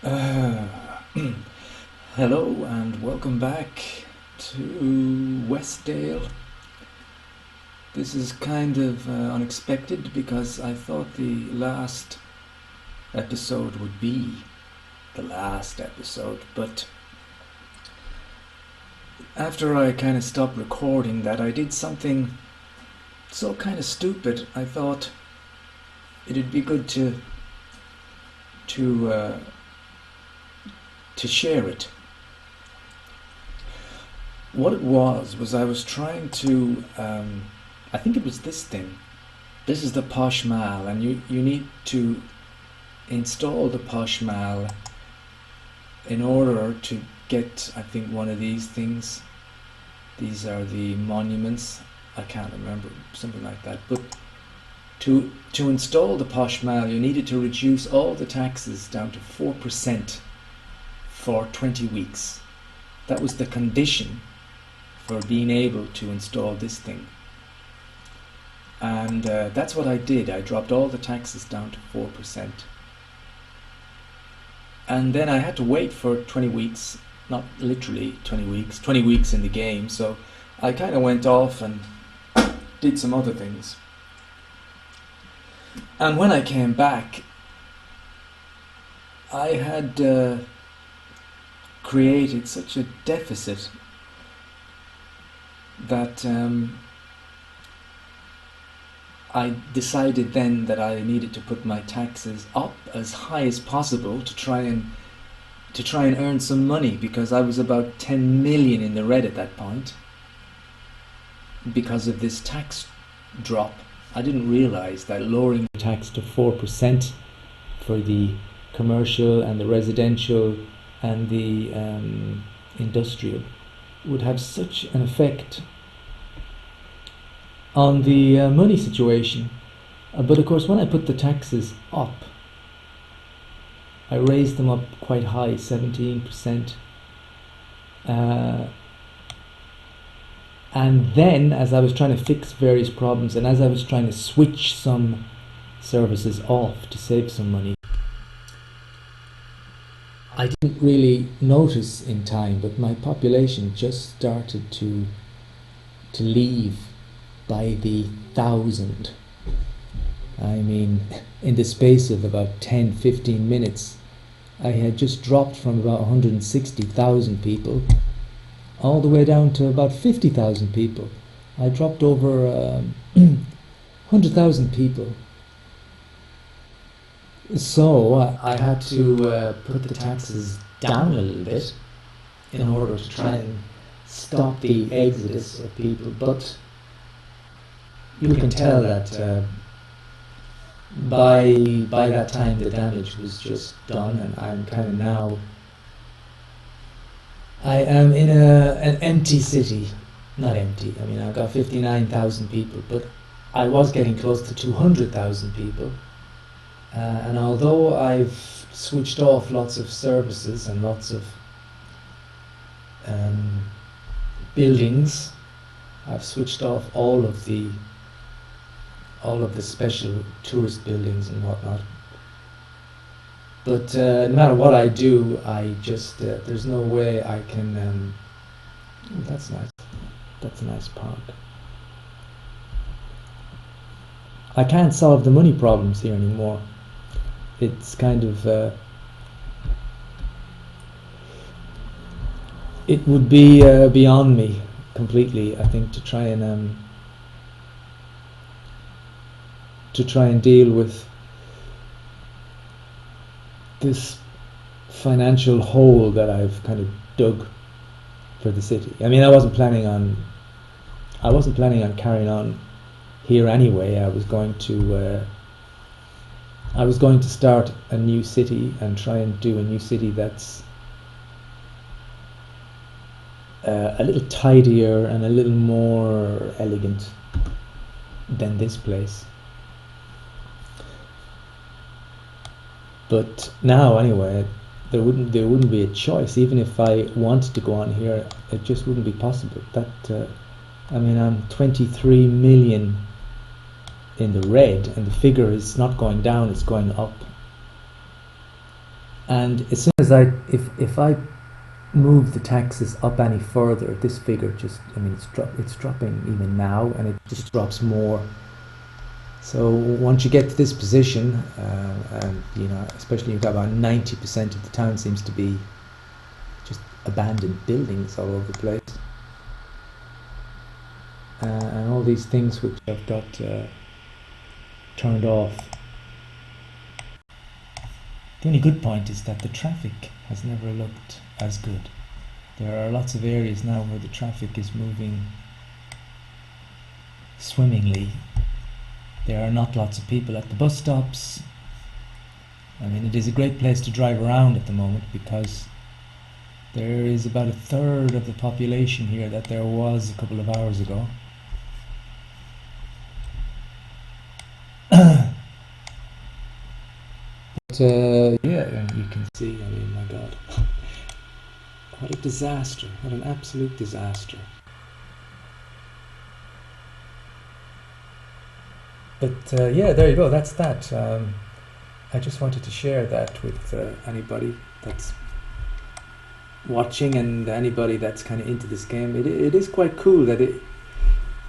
Uh, Hello and welcome back to Westdale. This is kind of unexpected because I thought the last episode would be the last episode, but after I kind of stopped recording that, I did something so kind of stupid. I thought it'd be good to uh, to share it. What it was I was trying to, I think it was this thing. This is the Poshmal, and you need to install the Poshmal in order to get, I think, one of these things. These are the monuments. I can't remember, something like that. But to install the Poshmal, you needed to reduce all the taxes down to 4% for 20 weeks. That was the condition for being able to install this thing. And that's what I did. I dropped all the taxes down to 4%. And then I had to wait for 20 weeks, not literally 20 weeks, 20 weeks in the game. So I kind of went off and did some other things. And when I came back, I had created such a deficit that I decided then that I needed to put my taxes up as high as possible to try and earn some money, because I was about 10 million in the red at that point because of this tax drop. I didn't realize that lowering the tax to 4% for the commercial and the residential and the industrial would have such an effect on the money situation. But of course, when I put the taxes up, I raised them up quite high, 17%. And then, as I was trying to fix various problems, and as I was trying to switch some services off to save some money, I didn't really notice in time, but my population just started to leave by the thousand. I mean, in the space of about 10-15 minutes, I had just dropped from about 160,000 people all the way down to about 50,000 people. I dropped over 100,000 people. So I had to put the taxes down a little bit in order to try and stop the exodus of people. But you can tell that by that time the damage was just done, and I'm kind of now. I am in an empty city. Not empty. I mean, I've got 59,000 people, but I was getting close to 200,000 people. And although I've switched off lots of services and lots of buildings, I've switched off all of the special tourist buildings and whatnot. But no matter what I do, I just there's no way I can. That's nice. That's a nice park. I can't solve the money problems here anymore. It's kind of it would be beyond me completely, I think, to try and deal with this financial hole that I've kind of dug for the city. I mean, I wasn't planning on carrying on here anyway. I was going to start a new city and try and do a new city that's a little tidier and a little more elegant than this place. But now, anyway, there wouldn't be a choice. Even if I wanted to go on here, it just wouldn't be possible. I mean, I'm 23 million in the red, and the figure is not going down; it's going up. And as soon as if I move the taxes up any further, this figure just, I mean, it's dropping even now, and it just drops more. So once you get to this position, and you know, especially you've got about 90% of the town seems to be just abandoned buildings all over the place, and all these things which I've got turned off. The only good point is that the traffic has never looked as good. There are lots of areas now where the traffic is moving swimmingly. There are not lots of people at the bus stops. I mean, it is a great place to drive around at the moment because there is about a third of the population here that there was a couple of hours ago. But yeah, you can see, I mean, my God. What a disaster. What an absolute disaster. But yeah, there you go. That's that. I just wanted to share that with anybody that's watching and anybody that's kind of into this game. It is quite cool that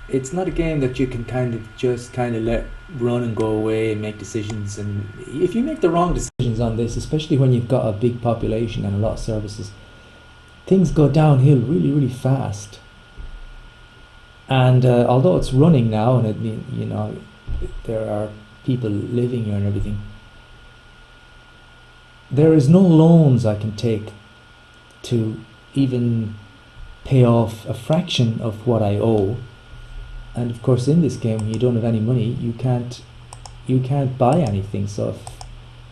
it's not a game that you can kind of just kind of let run and go away and make decisions. And if you make the wrong decisions on this, especially when you've got a big population and a lot of services, things go downhill really, really fast. And although it's running now, and you know, there are people living here and everything, there is no loans I can take to even pay off a fraction of what I owe. And of course, in this game, when you don't have any money, you can't buy anything. So if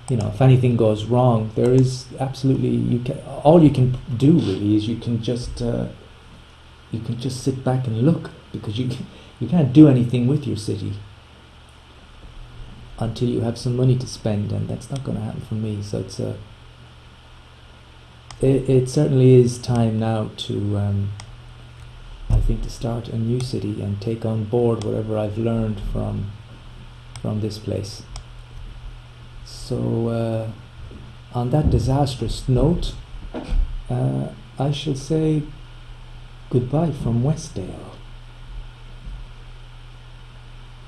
you know, if anything goes wrong, there is absolutely all you can do really is you can just sit back and look, because you can't do anything with your city until you have some money to spend, and that's not going to happen for me. So it certainly is time now to I think to start a new city and take on board whatever I've learned from this place. So on that disastrous note, I shall say goodbye from Westdale.